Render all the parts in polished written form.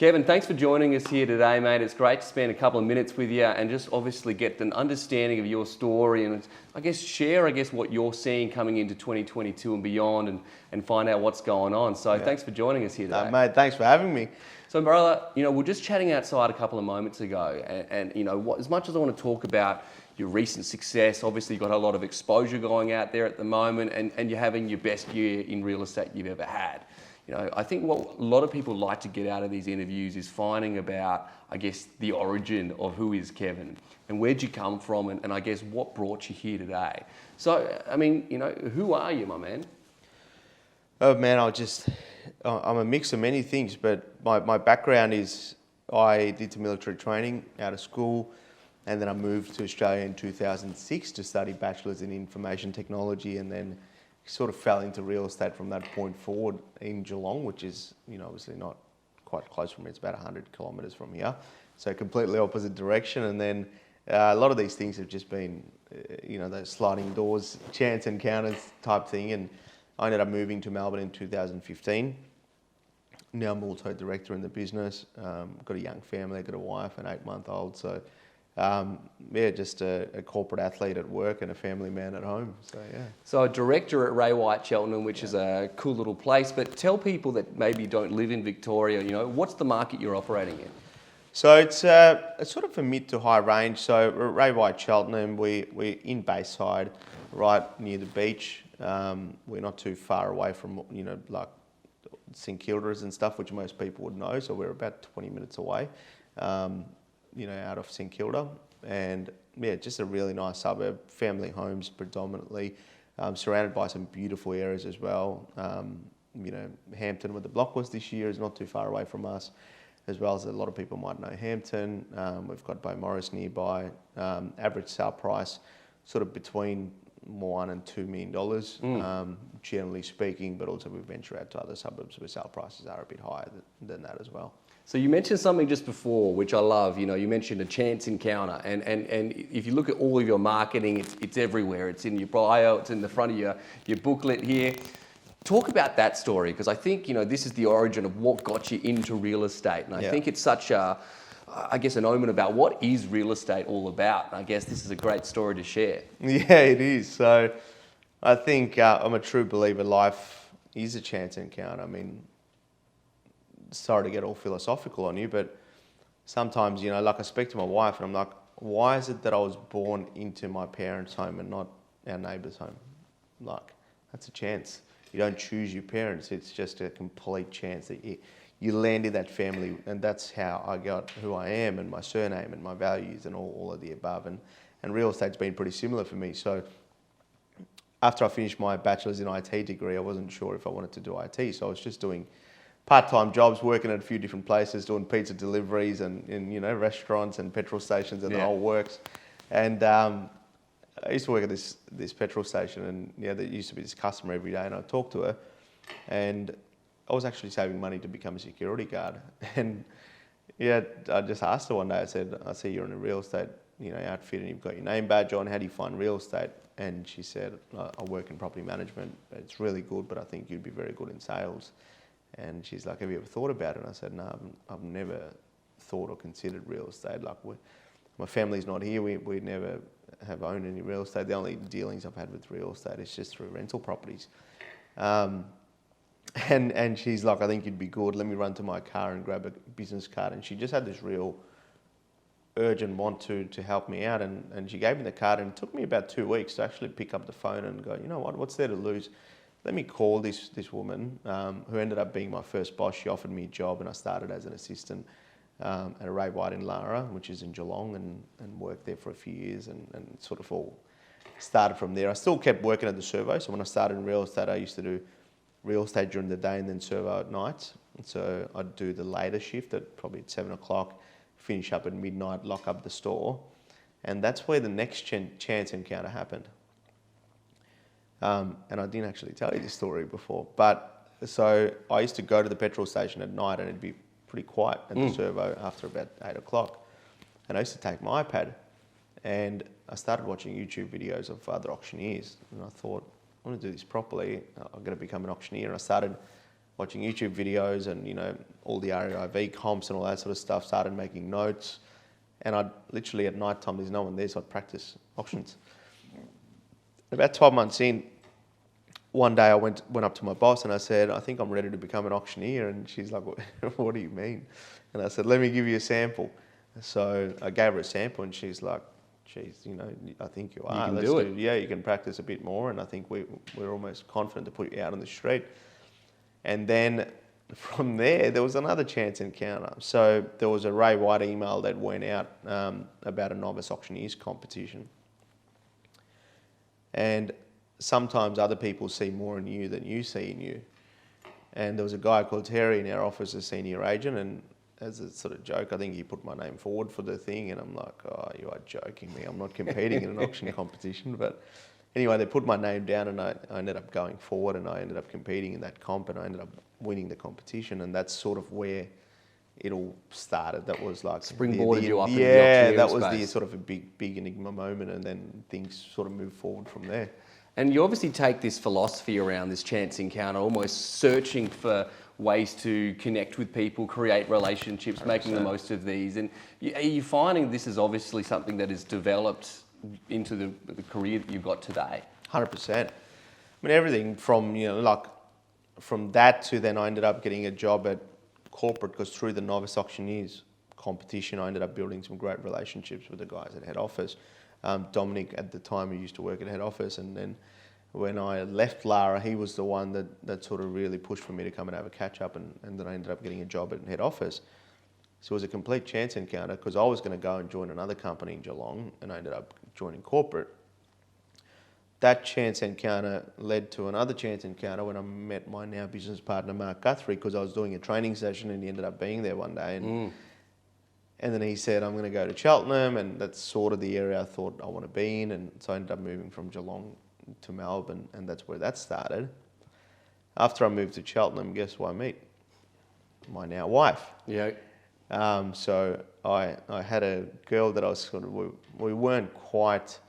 Kevin, thanks for joining us here today, mate. It's great to spend a couple of minutes with you and just obviously get an understanding of your story and share what you're seeing coming into 2022 and beyond and find out what's going on. So thanks for joining us here today. Mate, thanks for having me. So, brother, we're just chatting outside a couple of moments ago and as much as I want to talk about your recent success, obviously you've got a lot of exposure going out there at the moment and you're having your best year in real estate you've ever had. I think what a lot of people like to get out of these interviews is finding about, the origin of who is Kevin and where'd you come from and what brought you here today. So, who are you, my man? Oh man, I'm a mix of many things, but my background is I did some military training out of school and then I moved to Australia in 2006 to study Bachelor's in Information Technology and then sort of fell into real estate from that point forward in Geelong, which is, obviously not quite close from me. It's about 100 kilometres from here. So completely opposite direction. And then a lot of these things have just been, those sliding doors, chance encounters type thing. And I ended up moving to Melbourne in 2015. Now I'm also director in the business. Got a young family, got a wife, an 8-month-old. So just a corporate athlete at work and a family man at home. So So a director at Ray White Cheltenham, which is a cool little place. But tell people that maybe don't live in Victoria, what's the market you're operating in? So it's sort of a mid to high range. So Ray White Cheltenham, we're in Bayside, right near the beach. We're not too far away from like St Kilda's and stuff, which most people would know. So we're about 20 minutes away. Out of St Kilda, and just a really nice suburb, family homes predominantly, surrounded by some beautiful areas as well. Hampton, where the block was this year, is not too far away from us, as well as a lot of people might know Hampton. We've got Beaumaris nearby. Average sale price sort of between $1 and $2 million, generally speaking, but also we venture out to other suburbs where sale prices are a bit higher than that as well. So you mentioned something just before, which I love. You mentioned a chance encounter, and if you look at all of your marketing, it's everywhere. It's in your bio, it's in the front of your booklet here. Talk about that story, because I think this is the origin of what got you into real estate, and I think it's such an omen about what is real estate all about. And this is a great story to share. Yeah, it is. So I think I'm a true believer. Life is a chance encounter. Sorry to get all philosophical on you, but sometimes, like I speak to my wife and I'm like, why is it that I was born into my parents' home and not our neighbour's home? Like, that's a chance. You don't choose your parents. It's just a complete chance that you land in that family, and that's how I got who I am and my surname and my values and all of the above. And real estate's been pretty similar for me. So after I finished my bachelor's in IT degree, I wasn't sure if I wanted to do IT. So I was just doing part-time jobs, working at a few different places, doing pizza deliveries and restaurants and petrol stations and the whole works. And I used to work at this petrol station, and there used to be this customer every day, and I'd talk to her, and I was actually saving money to become a security guard. And I just asked her one day, I said, I see you're in a real estate outfit and you've got your name badge on, how do you find real estate? And she said, I work in property management, it's really good, but I think you'd be very good in sales. And she's like, have you ever thought about it? And I said, no, I've never thought or considered real estate. Like, my family's not here. We never have owned any real estate. The only dealings I've had with real estate is just through rental properties. And she's like, I think you'd be good. Let me run to my car and grab a business card. And she just had this real urge and want to help me out. And she gave me the card, and it took me about 2 weeks to actually pick up the phone and go, what's there to lose? Let me call this woman who ended up being my first boss. She offered me a job, and I started as an assistant at a Ray White in Lara, which is in Geelong, and worked there for a few years and sort of all started from there. I still kept working at the servo. So when I started in real estate, I used to do real estate during the day and then servo at night. And so I'd do the later shift at probably at 7 o'clock, finish up at midnight, lock up the store. And that's where the next chance encounter happened. And I didn't actually tell you this story before, but so I used to go to the petrol station at night and it'd be pretty quiet at the servo after about 8 o'clock. And I used to take my iPad and I started watching YouTube videos of other auctioneers. And I thought, I want to do this properly. I'm going to become an auctioneer. And I started watching YouTube videos and, all the REIV comps and all that sort of stuff, started making notes. And I'd literally at night time, there's no one there, so I'd practice auctions. About 12 months in, one day I went up to my boss and I said, I think I'm ready to become an auctioneer. And she's like, what do you mean? And I said, let me give you a sample. So I gave her a sample and she's like, geez, I think you are. You can do it. Yeah, you can practice a bit more. And I think we're almost confident to put you out on the street. And then from there was another chance encounter. So there was a Ray White email that went out about a novice auctioneers competition. And sometimes other people see more in you than you see in you. And there was a guy called Terry in our office, a senior agent, and as a sort of joke, I think he put my name forward for the thing, and I'm like, oh, you are joking me. I'm not competing in an auction competition. But anyway, they put my name down, and I ended up going forward, and I ended up competing in that comp, and I ended up winning the competition, and that's sort of where it all started. That was like springboarded you up in the yeah, auctioneering that was space. the sort of a big enigma moment, and then things sort of moved forward from there. And you obviously take this philosophy around this chance encounter, almost searching for ways to connect with people, create relationships, 100%. Making the most of these. And are you finding this is obviously something that is developed into the career that you've got today? 100%. I mean, everything from, from that to then I ended up getting a job at corporate, because through the novice auctioneers competition, I ended up building some great relationships with the guys at head office. Dominic at the time, who used to work at head office, and then when I left Lara, he was the one that sort of really pushed for me to come and have a catch up, and then I ended up getting a job at head office. So it was a complete chance encounter, because I was going to go and join another company in Geelong, and I ended up joining corporate. That chance encounter led to another chance encounter when I met my now business partner, Mark Guthrie, because I was doing a training session and he ended up being there one day. And then he said, I'm going to go to Cheltenham, and that's sort of the area I thought I want to be in. And so I ended up moving from Geelong to Melbourne, and that's where that started. After I moved to Cheltenham, guess who I meet? My now wife. Yeah. So I had a girl that I was sort of, we weren't quite,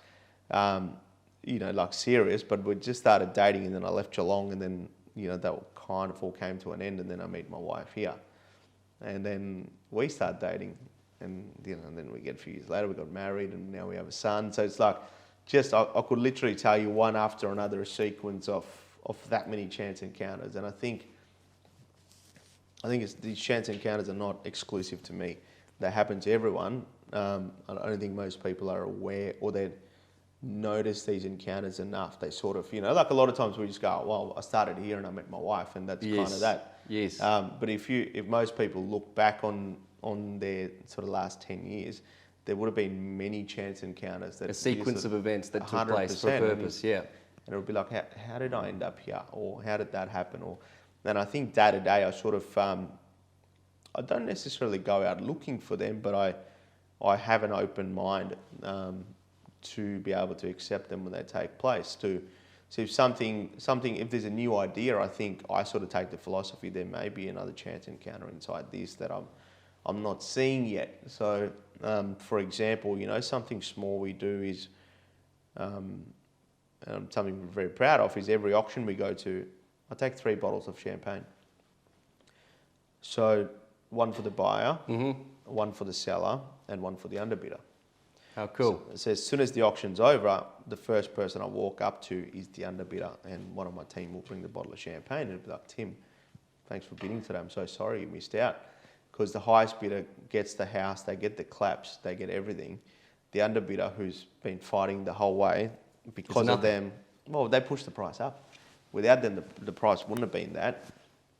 serious, but we just started dating, and then I left Geelong, and then, that kind of all came to an end, and then I meet my wife here. And then we start dating, and then we get a few years later, we got married, and now we have a son. So it's like, I could literally tell you one after another a sequence of that many chance encounters. And I think these chance encounters are not exclusive to me. They happen to everyone. I don't think most people are aware, or they notice these encounters enough. They sort of, like a lot of times we just go, well, I started here and I met my wife, and that's kind of that. Yes. But if most people look back on their sort of last 10 years, there would have been many chance encounters. That a sequence of events that took place for a purpose, and it would be like, how did I end up here? Or how did that happen? And I think day to day I sort of, I don't necessarily go out looking for them, but I have an open mind to be able to accept them when they take place. So if there's a new idea, I think I sort of take the philosophy there may be another chance encounter inside this that I'm not seeing yet. So, for example, something small we do is, and something we're very proud of, is every auction we go to, I take 3 bottles of champagne. So one for the buyer, one for the seller, and one for the underbidder. How cool. So as soon as the auction's over, the first person I walk up to is the underbidder, and one of my team will bring the bottle of champagne and it'll be like, Tim, thanks for bidding today. I'm so sorry you missed out. Because the highest bidder gets the house, they get the claps, they get everything. The underbidder, who's been fighting the whole way, because of them, well, they push the price up. Without them, the price wouldn't have been that.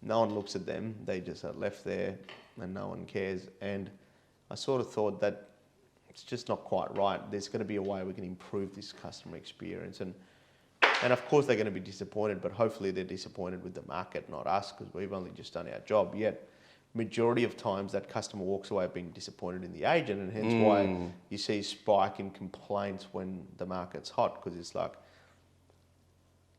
No one looks at them. They just are left there and no one cares. And I sort of thought that it's just not quite right. There's going to be a way we can improve this customer experience. And of course they're going to be disappointed, but hopefully they're disappointed with the market, not us, because we've only just done our job. Yet, majority of times that customer walks away being disappointed in the agent, and hence why you see a spike in complaints when the market's hot, because it's like,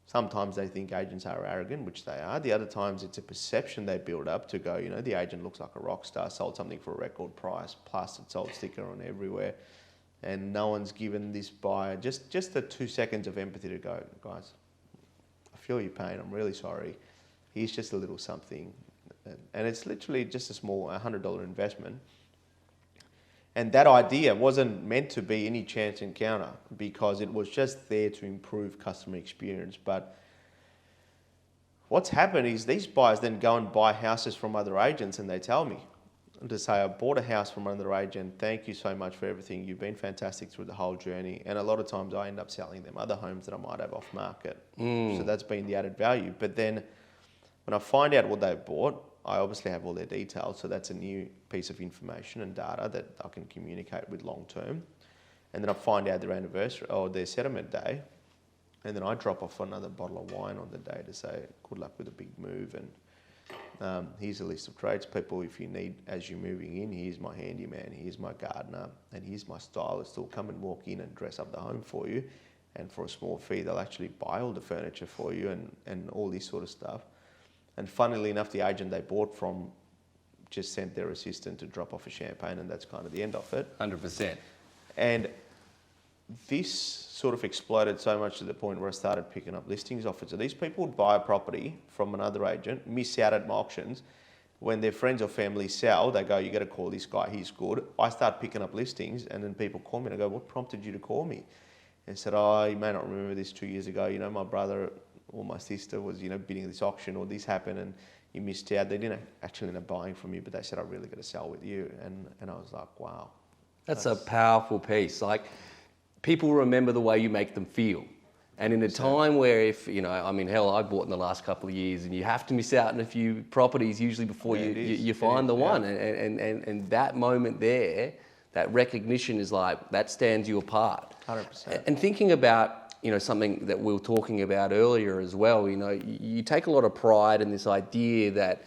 sometimes they think agents are arrogant, which they are. The other times it's a perception they build up to go, the agent looks like a rock star, sold something for a record price, plus it sold sticker on everywhere. And no one's given this buyer just the 2 seconds of empathy to go, guys, I feel your pain, I'm really sorry. Here's just a little something. And it's literally just a small $100 investment. And that idea wasn't meant to be any chance encounter because it was just there to improve customer experience. But what's happened is these buyers then go and buy houses from other agents and they tell me to say, I bought a house from another agent. Thank you so much for everything. You've been fantastic through the whole journey. And a lot of times I end up selling them other homes that I might have off market. So that's been the added value. But then when I find out what they've bought, I obviously have all their details. So that's a new piece of information and data that I can communicate with long term. And then I find out their anniversary or their settlement day. And then I drop off another bottle of wine on the day to say, good luck with a big move. And here's a list of tradespeople if you need as you're moving in. Here's my handyman, here's my gardener, and here's my stylist who'll come and walk in and dress up the home for you. And for a small fee, they'll actually buy all the furniture for you and all this sort of stuff. And funnily enough, the agent they bought from just sent their assistant to drop off a champagne, and that's kind of the end of it. 100%. And this sort of exploded so much to the point where I started picking up listings offers. So these people would buy a property from another agent, miss out at my auctions. When their friends or family sell, they go, you got to call this guy, he's good. I start picking up listings, and then people call me and I go, what prompted you to call me? And said, oh, you may not remember this 2 years ago. You know, my brother or my sister was, bidding this auction, or this happened and you missed out. They didn't actually end up buying from you, but they said, I really got to sell with you. And I was like, wow. That's a powerful piece. Like, people remember the way you make them feel. And in a time where hell, I bought in the last couple of years and you have to miss out on a few properties usually before you find the one. And that moment there, that recognition is like, that stands you apart. 100%. And thinking about, something that we were talking about earlier as well, you take a lot of pride in this idea that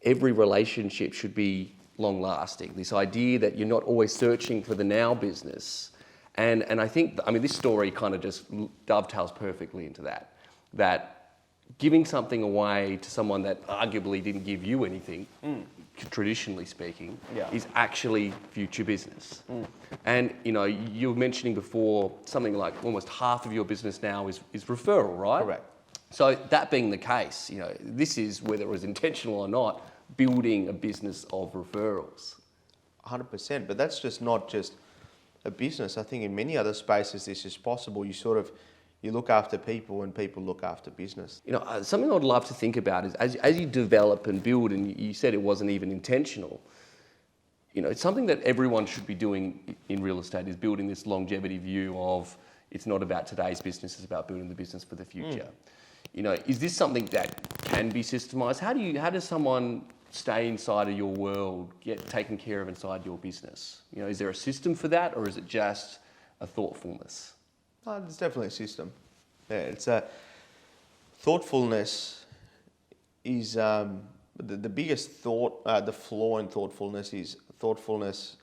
every relationship should be long lasting. This idea that you're not always searching for the now business. And I think, this story kind of just dovetails perfectly into that giving something away to someone that arguably didn't give you anything, traditionally speaking, is actually future business. And, you were mentioning before something like almost half of your business now is referral, right? Correct. So that being the case, this is, whether it was intentional or not, building a business of referrals. 100%, but that's just not just a business. I think in many other spaces this is possible. You look after people and people look after business. Something I'd love to think about is as you develop and build, and you said it wasn't even intentional, it's something that everyone should be doing in real estate, is building this longevity view of it's not about today's business, it's about building the business for the future. Is this something that can be systemized? How does someone stay inside of your world, get taken care of inside your business? Is there a system for that, or is it just a thoughtfulness? No, there's definitely a system. Yeah, it's a thoughtfulness is the biggest the flaw in thoughtfulness is thoughtfulness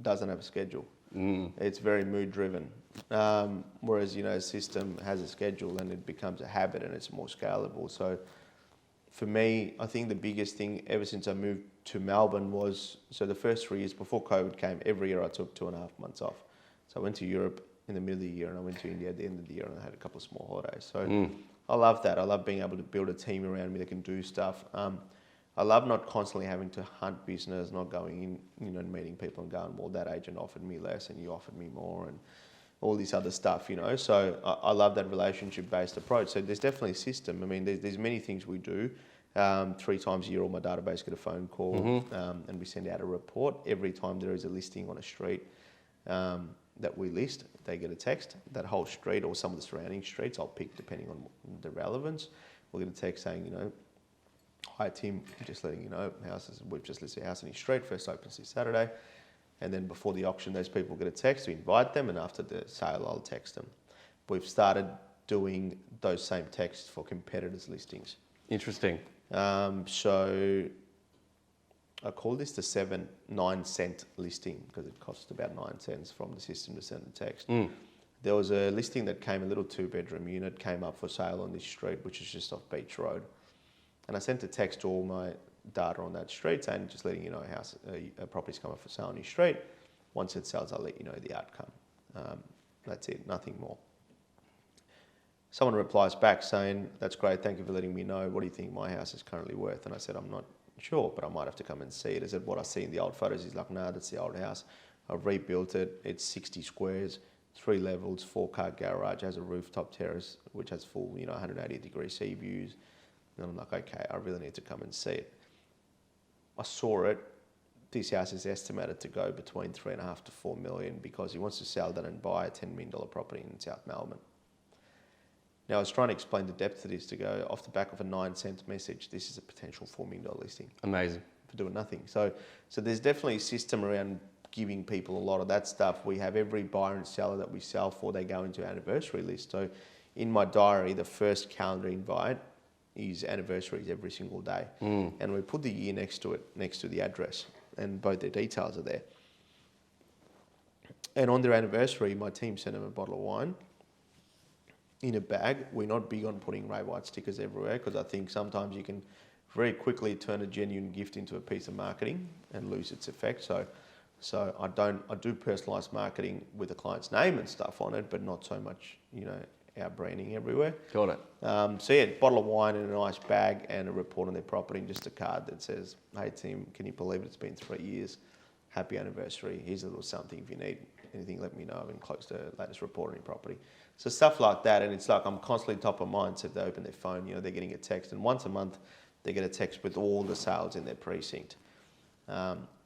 doesn't have a schedule. It's very mood driven. Whereas, a system has a schedule and it becomes a habit and it's more scalable. So for me, I think the biggest thing ever since I moved to Melbourne was, so the first 3 years before COVID came, every year I took 2.5 months off. So I went to Europe in the middle of the year and I went to India at the end of the year and I had a couple of small holidays. So I love that. I love being able to build a team around me that can do stuff. I love not constantly having to hunt business, not going in, and meeting people and going, well, that agent offered me less and you offered me more and all this other stuff, So I love that relationship-based approach. So there's definitely a system. There's many things we do. 3 times a year, all my database get a phone call and we send out a report. Every time there is a listing on a street that we list, they get a text. That whole street or some of the surrounding streets, I'll pick depending on the relevance. We'll get a text saying, hi Tim, just letting you know, we've just listed a house on your street, first opens this Saturday. And then before the auction, those people get a text, we invite them, and after the sale, I'll text them. We've started doing those same texts for competitors' listings. Interesting. So I call this the 9 cent listing because it costs about 9 cents from the system to send the text. There was a listing that came, a little 2-bedroom unit, came up for sale on this street, which is just off Beach Road. And I sent a text to all my data on that street saying, just letting you know a property's come up for sale on your street. Once it sells, I'll let you know the outcome. That's it, nothing more. someone replies back saying, "That's great, thank you for letting me know. What do you think my house is currently worth?" And I said, "I'm not sure, but I might have to come and see it." I said, "What I see in the old photos." He's like, "No, that's the old house. I've rebuilt it. It's 60 squares, 3 levels, 4-car garage, has a rooftop terrace, which has full, 180-degree sea views." And I'm like, "Okay, I really need to come and see it." I saw it. This house is estimated to go between 3.5 to 4 million because he wants to sell that and buy a $10 million property in South Melbourne. Now, I was trying to explain the depth of this to go off the back of a 9-cent message. This is a potential $4 million listing. Amazing. For doing nothing. So there's definitely a system around giving people a lot of that stuff. We have every buyer and seller that we sell for, they go into our anniversary list. So in my diary, the first calendar invite is anniversaries every single day. And we put the year next to it, next to the address, and both their details are there. And on their anniversary, my team sent them a bottle of wine in a bag. We're not big on putting Ray White stickers everywhere because I think sometimes you can very quickly turn a genuine gift into a piece of marketing and lose its effect. So I do personalised marketing with the client's name and stuff on it, but not so much, our branding everywhere. Got it. So yeah, bottle of wine in a nice bag and a report on their property and just a card that says, "Hey team, can you believe it's been 3 years? Happy anniversary. Here's a little something if you need anything, let me know, and close the latest report on your property." So stuff like that, and it's like I'm constantly top of mind. So if they open their phone, they're getting a text, and once a month they get a text with all the sales in their precinct.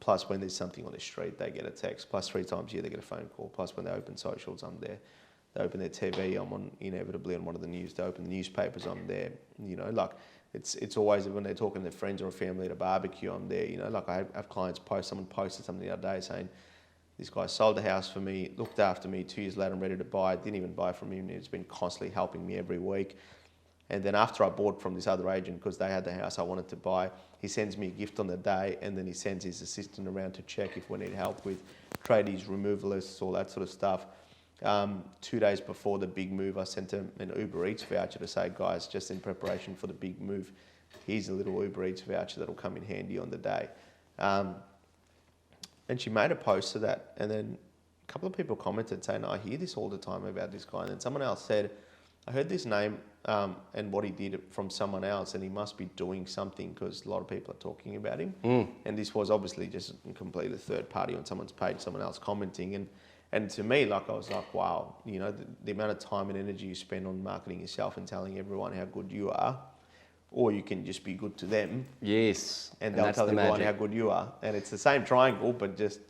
Plus when there's something on the street, they get a text. Plus 3 times a year they get a phone call. Plus when they open socials, I'm there. They open their TV, I'm inevitably on one of the news. They open the newspapers, I'm there. It's always when they're talking to their friends or a family at a barbecue, I'm there. I have clients someone posted something the other day saying, "This guy sold the house for me, looked after me, 2 years later I'm ready to buy. Didn't even buy from him. He's been constantly helping me every week. And then after I bought from this other agent, because they had the house I wanted to buy, he sends me a gift on the day, and then he sends his assistant around to check if we need help with tradies, removalists, all that sort of stuff. 2 days before the big move, I sent him an Uber Eats voucher to say, "Guys, just in preparation for the big move, here's a little Uber Eats voucher that'll come in handy on the day." And she made a post of that, and then a couple of people commented saying, "I hear this all the time about this guy." And then someone else said, "I heard this name and what he did from someone else, and he must be doing something because a lot of people are talking about him." And this was obviously just completely third party on someone's page, someone else commenting. And to me, I was like, wow, the amount of time and energy you spend on marketing yourself and telling everyone how good you are, or you can just be good to them. Yes. And they'll tell everyone how good you are. And it's the same triangle, but just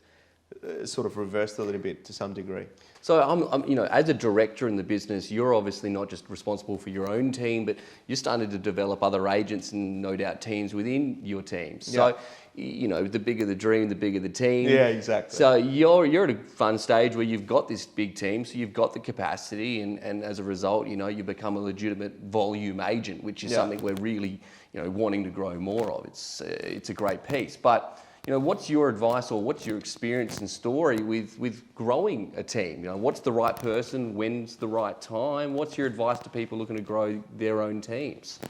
sort of reversed a little bit to some degree. So I'm as a director in the business, you're obviously not just responsible for your own team, but you're starting to develop other agents and no doubt teams within your team. So, the bigger the dream, the bigger the team. Yeah, exactly. So you're at a fun stage where you've got this big team, so you've got the capacity, and as a result, you become a legitimate volume agent, which is something we're really, wanting to grow more of. It's a great piece, but. What's your advice or what's your experience and story with growing a team? What's the right person? When's the right time? What's your advice to people looking to grow their own teams?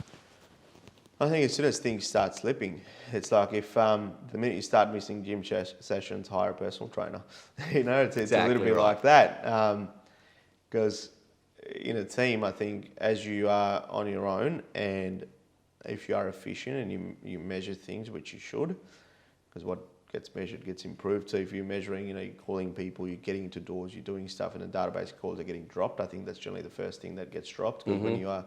I think as soon as things start slipping, it's like if the minute you start missing gym sessions, hire a personal trainer. It's exactly a little bit like that. Because in a team, I think as you are on your own, and if you are efficient and you measure things, which you should, because what gets measured gets improved. So if you're measuring, you're calling people, you're getting into doors, you're doing stuff, and the database calls are getting dropped, I think that's generally the first thing that gets dropped. Because when you are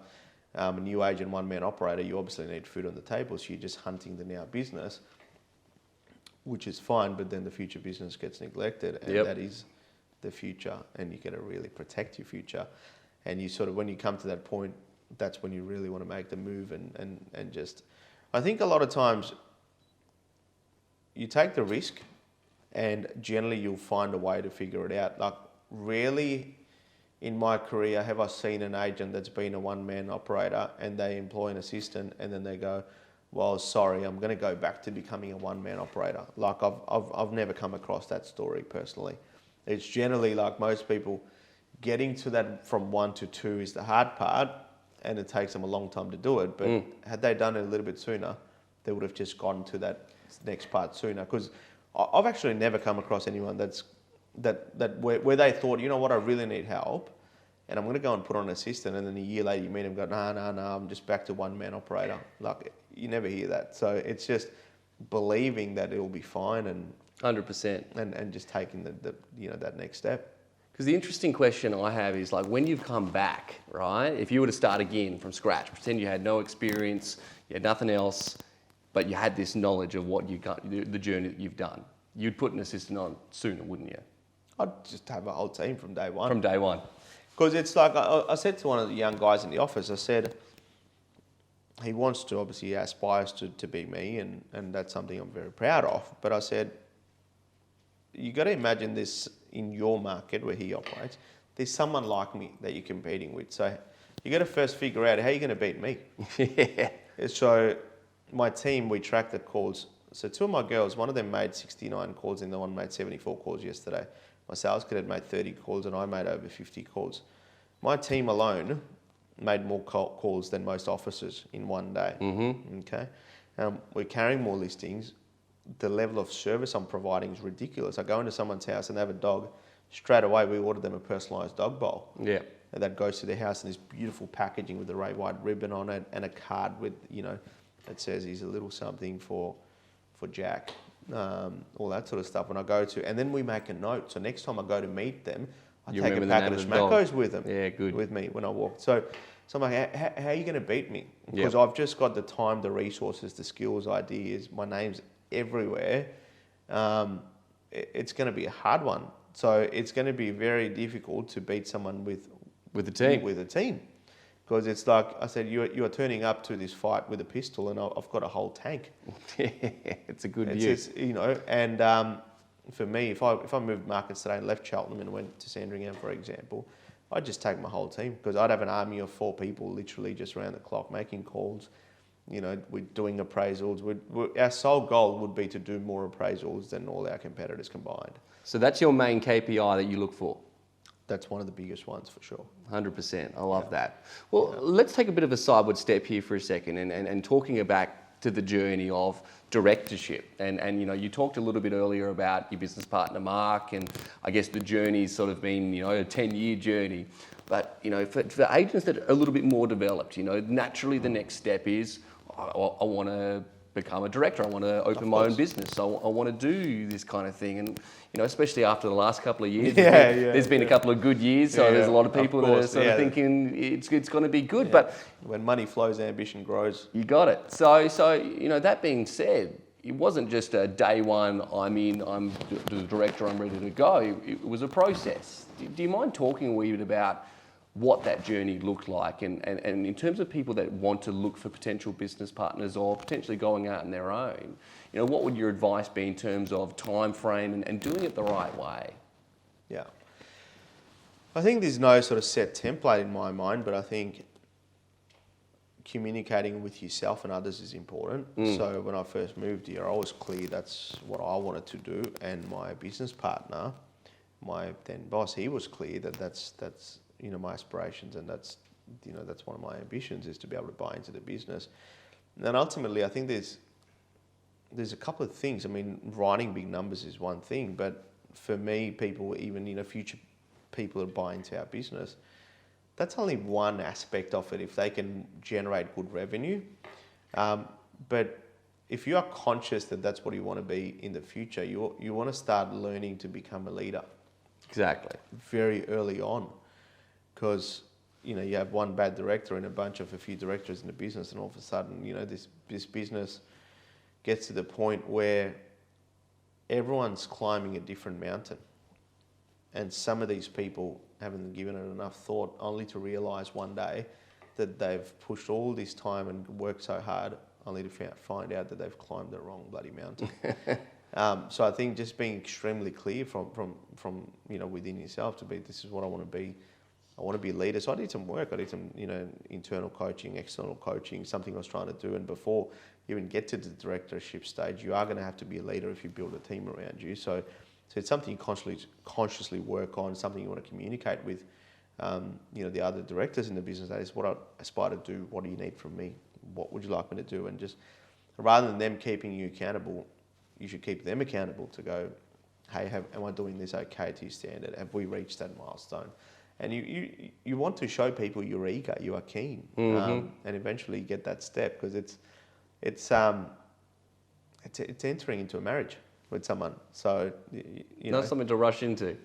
a new agent, one-man operator, you obviously need food on the table, so you're just hunting the now business, which is fine, but then the future business gets neglected, and that is the future, and you got to really protect your future. And you sort of, when you come to that point, that's when you really want to make the move and just, I think a lot of times, you take the risk, and generally you'll find a way to figure it out. Like, rarely in my career have I seen an agent that's been a one-man operator and they employ an assistant and then they go, "Well, sorry, I'm going to go back to becoming a one-man operator." Like, I've never come across that story personally. It's generally like most people, getting to that from 1 to 2 is the hard part, and it takes them a long time to do it. But had they done it a little bit sooner, they would have just gotten to that next part sooner. Because I've actually never come across anyone that where they thought, "You know what, I really need help," and I'm going to go and put on an assistant, and then a year later you meet him and go, no, I'm just back to one-man operator. Like, you never hear that. So it's just believing that it'll be fine and 100%. and just taking the that next step. Because the interesting question I have is like when you've come back, right? If you were to start again from scratch, pretend you had no experience, you had nothing else, but you had this knowledge of what you got, the journey that you've done, you'd put an assistant on sooner, wouldn't you? I'd just have a whole team from day one. From day one. Because it's like, I said to one of the young guys in the office, I said, he wants to, obviously, he aspires to be me, and that's something I'm very proud of. But I said, you got to imagine this in your market where he operates. There's someone like me that you're competing with. So you got to first figure out how you're going to beat me. Yeah. So my team, we track the calls. So two of my girls, one of them made 69 calls and the one made 74 calls yesterday. My sales cadet made 30 calls and I made over 50 calls. My team alone made more calls than most offices in one day. Mm-hmm. Okay, we're carrying more listings. The level of service I'm providing is ridiculous. I go into someone's house and they have a dog. Straight away, we order them a personalised dog bowl. Yeah. And that goes to their house in this beautiful packaging with a ray white ribbon on it and a card with, that says he's a little something for Jack. All that sort of stuff when I go to, and then we make a note. So next time I go to meet them, I take a packet of Schmackos with them. Yeah, good. With me when I walk. So I'm like, how are you going to beat me? Because I've just got the time, the resources, the skills, ideas. My name's everywhere. It's going to be a hard one. So it's going to be very difficult to beat someone with a team. With a team. Because it's like I said, you are turning up to this fight with a pistol, and I've got a whole tank. It's a good view. And for me, if I moved markets today and left Cheltenham and went to Sandringham, for example, I'd just take my whole team because I'd have an army of 4 people literally just around the clock making calls. We're doing appraisals. Our sole goal would be to do more appraisals than all our competitors combined. So that's your main KPI that you look for? That's one of the biggest ones for sure. 100%. I love that. Well, let's take a bit of a sideward step here for a second and talking back to the journey of directorship. And you talked a little bit earlier about your business partner, Mark, and I guess the journey's sort of been, a 10-year journey. But, for agents that are a little bit more developed, naturally the next step is I want to become a director. I want to open my own business. So I want to do this kind of thing. And, especially after the last couple of years, there's been a couple of good years. So there's a lot of people that are sort of thinking it's going to be good. Yeah. But when money flows, ambition grows. You got it. So that being said, it wasn't just a day one, I'm in, I'm the director, I'm ready to go. It was a process. Do you mind talking a wee bit about what that journey looked like and in terms of people that want to look for potential business partners or potentially going out on their own, what would your advice be in terms of time frame and doing it the right way? Yeah. I think there's no sort of set template in my mind, but I think communicating with yourself and others is important. So when I first moved here, I was clear that's what I wanted to do, and my business partner, my then boss, he was clear that that's my aspirations, and that's one of my ambitions is to be able to buy into the business. And ultimately, I think there's a couple of things. I mean, writing big numbers is one thing, but for me, people, even future people that buy into our business, that's only one aspect of it if they can generate good revenue. But if you are conscious that that's what you want to be in the future, you want to start learning to become a leader. Exactly. Very early on. Because, you have one bad director and a few directors in the business, and all of a sudden, this business gets to the point where everyone's climbing a different mountain. And some of these people haven't given it enough thought, only to realise one day that they've pushed all this time and worked so hard, only to find out that they've climbed the wrong bloody mountain. So I think just being extremely clear from within yourself to be, this is what I want to be. I want to be a leader. So I did some work. I did some, internal coaching, external coaching, something I was trying to do. And before you even get to the directorship stage, you are going to have to be a leader if you build a team around you. So it's something you consciously work on, something you want to communicate with, the other directors in the business. That is what I aspire to do. What do you need from me? What would you like me to do? And just rather than them keeping you accountable, you should keep them accountable to go, hey, am I doing this okay to your standard? Have we reached that milestone? And you want to show people you're eager, you are keen, and eventually get that step, because it's entering into a marriage with someone. So you know, Not something to rush into.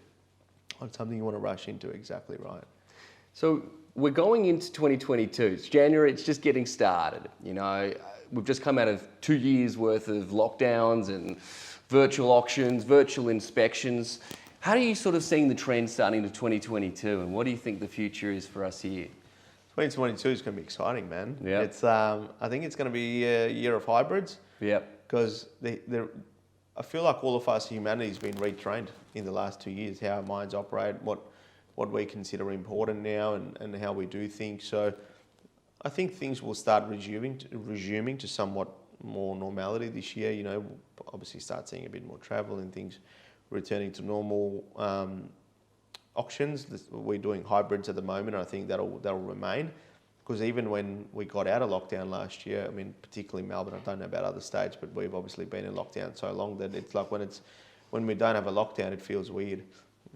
not something you want to rush into. Exactly right. So we're going into 2022. It's January. It's just getting started. You know, we've just come out of 2 years worth of lockdowns and virtual auctions, virtual inspections. How are you sort of seeing the trend starting to 2022, and what do you think the future is for us here? 2022 is going to be exciting, man. Yeah. It's I think it's going to be a year of hybrids. Yep. Because I feel like all of us, humanity's been retrained in the last 2 years, how our minds operate, what we consider important now, and how we do things. So I think things will start resuming to somewhat more normality this year. You know, we'll obviously start seeing a bit more travel and things returning to normal. Auctions, we're doing hybrids at the moment, and I think that'll remain. Because even when we got out of lockdown last year, I mean, particularly Melbourne, I don't know about other states, but we've obviously been in lockdown so long that it's like when we don't have a lockdown, it feels weird.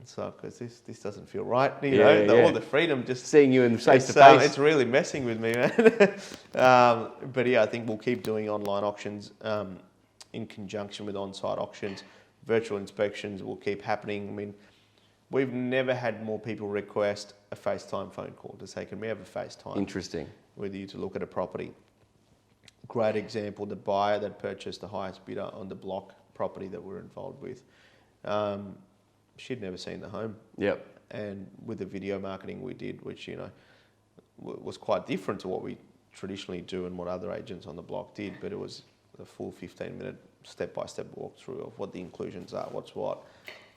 It's like, because this doesn't feel right, you know, all the freedom just... Seeing you in face to face. It's really messing with me, man. But yeah, I think we'll keep doing online auctions in conjunction with on-site auctions. Virtual inspections will keep happening. I mean, we've never had more people request a FaceTime phone call to say, can we have a FaceTime? Interesting. With you to look at a property. Great example, the buyer that purchased the highest bidder on the block property that we're involved with. She'd never seen the home. Yep. And with the video marketing we did, which, you know, was quite different to what we traditionally do and what other agents on the block did, but it was a full 15-minute step-by-step walkthrough of what the inclusions are, what's what.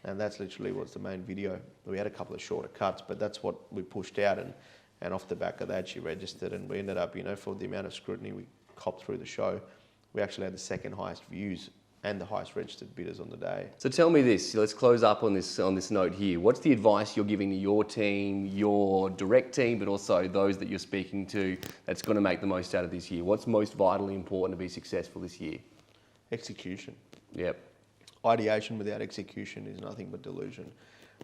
And that's literally what's the main video. We had a couple of shorter cuts, but that's what we pushed out. And off the back of that, she registered, and we ended up, you know, for the amount of scrutiny we copped through the show, we actually had the second highest views and the highest registered bidders on the day. So tell me this, let's close up on this note here. What's the advice you're giving to your team, your direct team, but also those that you're speaking to that's going to make the most out of this year? What's most vitally important to be successful this year? Execution. Yep. Ideation without execution is nothing but delusion.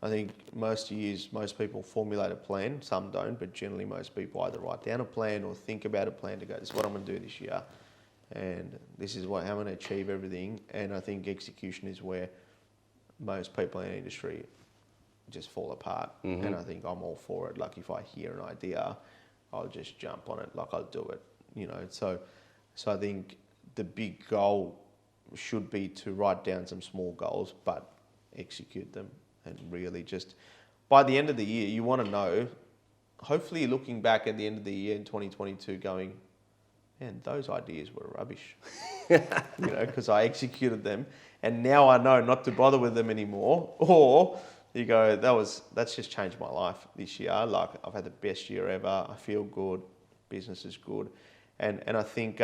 I think most years, most people formulate a plan, some don't, but generally most people either write down a plan or think about a plan to go, this is what I'm going to do this year, and this is how I'm going to achieve everything. And I think execution is where most people in the industry just fall apart. And I think I'm all for it. Like, if I hear an idea, I'll just jump on it, like I'll do it, you know. So I think the big goal should be to write down some small goals, but execute them. And really just, by the end of the year, you want to know, hopefully you're looking back at the end of the year in 2022 going, man, those ideas were rubbish, you know, because I executed them, and now I know not to bother with them anymore. Or you go, that's just changed my life this year. Like, I've had the best year ever. I feel good. Business is good. And I think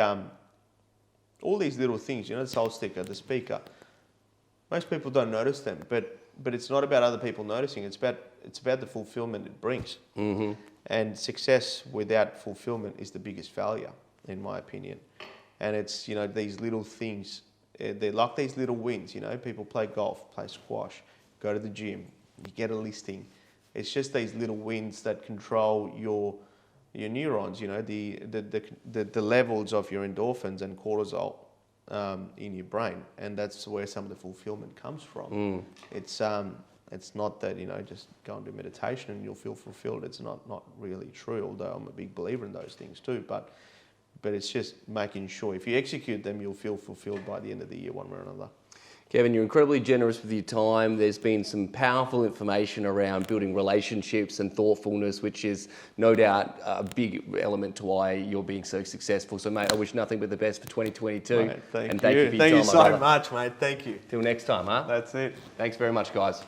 all these little things, you know, the soul sticker, the speaker, most people don't notice them, but it's not about other people noticing. It's about the fulfillment it brings. And success without fulfillment is the biggest failure, in my opinion. And it's, you know, these little things, they're like these little wins. You know, people play golf, play squash, go to the gym, you get a listing. It's just these little wins that control your neurons. You know, the levels of your endorphins and cortisol in your brain, and that's where some of the fulfillment comes from. It's not that, you know, just go and do meditation and you'll feel fulfilled. It's not really true, although I'm a big believer in those things too. But it's just making sure if you execute them, you'll feel fulfilled by the end of the year, one way or another. Kevin, you're incredibly generous with your time. There's been some powerful information around building relationships and thoughtfulness, which is no doubt a big element to why you're being so successful. So, mate, I wish nothing but the best for 2022. Mate, thank you. For your Thank you time, so much, mate. Thank you. Till next time, huh? That's it. Thanks very much, guys.